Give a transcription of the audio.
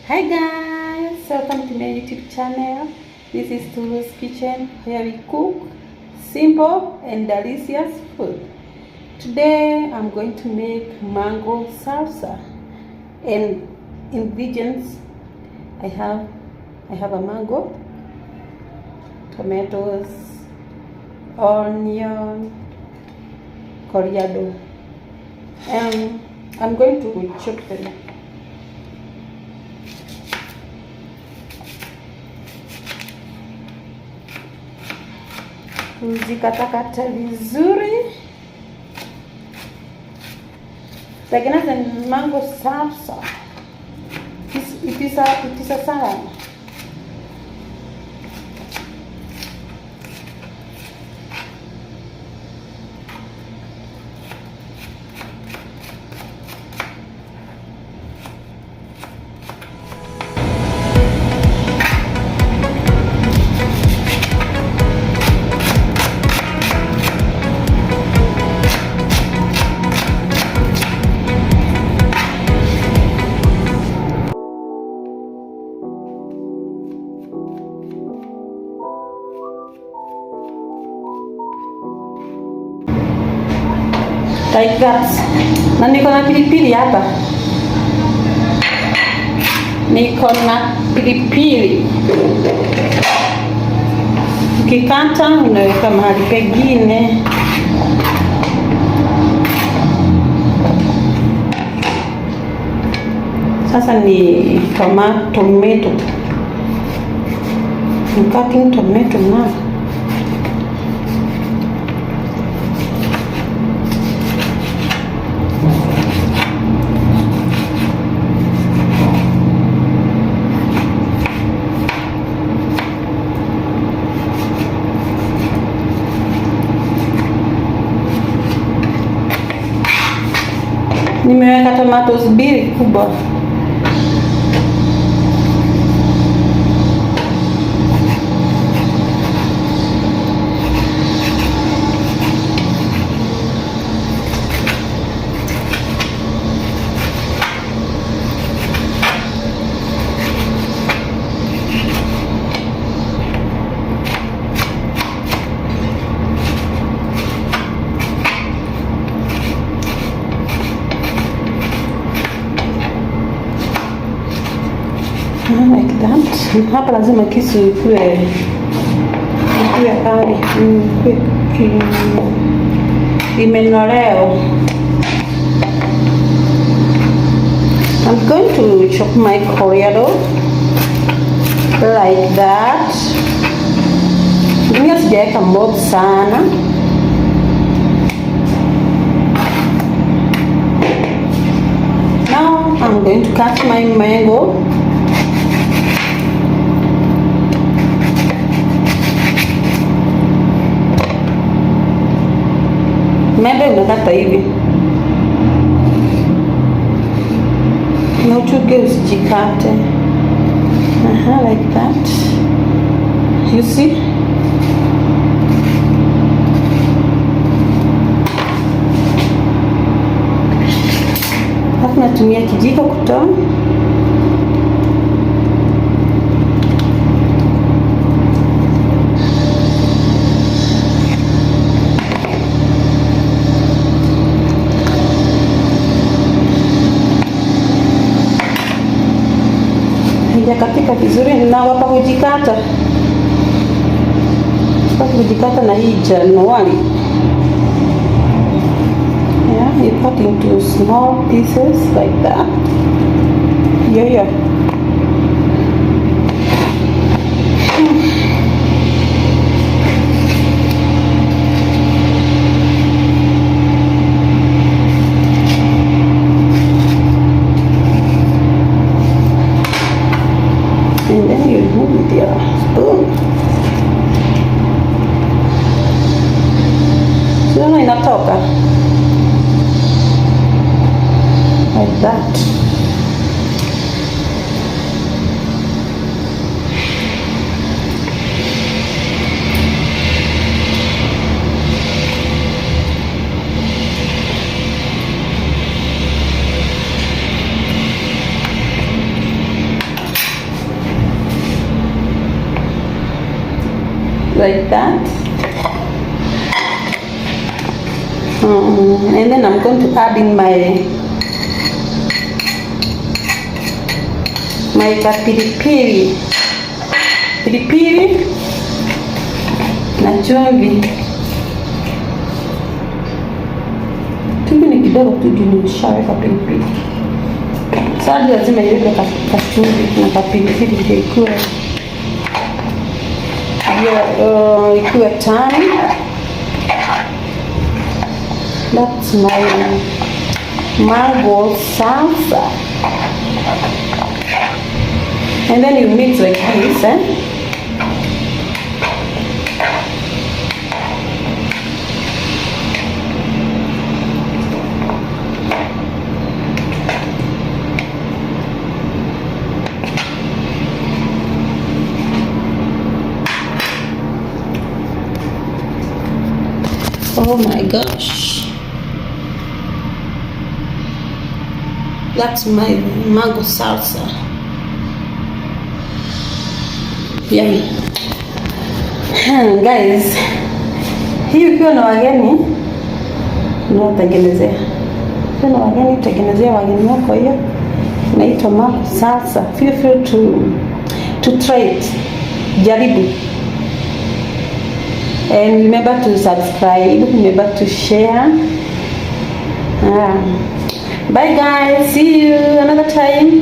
Hi guys, welcome to my YouTube channel. This is Turus Kitchen, where we cook simple and delicious food. Today I'm going to make mango salsa. And ingredients, I have a mango, tomatoes, onion, coriander, and I'm going to chop them. Kuzikatakata vizuri. Tengeneza mango salsa. It is a salad. Like that. Na niko na pilipili hapa. Niko na pilipili. Ukikata unaweka mahali pengine. Sasa ni tomato. I'm cutting tomato now. Nimeweka tomatoes mbili kubwa. Like that. Hapa lazima kisu ikue kali, imenoleo. I'm going to chop my coriander like that. Mimi sijaweka mob sana. Now I'm going to cut my mango. Maembe unakata hivi na uchuke, usijikate. Like that. You see? Hapa natumia kijiko kutoa. Katika vizuri na hapa kujikata na hii Januari. You cut into small pieces like that. Yeah. And then you move with your spoon. Sio inatoka like that. like that. And then I'm going to add in my pilipili na chumvi. Chumvi ni kidogo tu juu nimeshaweka pilipili. Sasa lazima iweke kachumvi na kapilipili ndio ikuwe tamu. That's my mango salsa. And then you mix like this, Oh my gosh. That's my mango salsa. Yummy. Guys, hii ukiwa na wageni unaotengenezea. Ukiwa na wageni utengenezea wageni wako hiyo. Inaitwa mango salsa. Feel free to try it. Jaribu. And remember to subscribe. Remember to share. Bye guys. See you another time.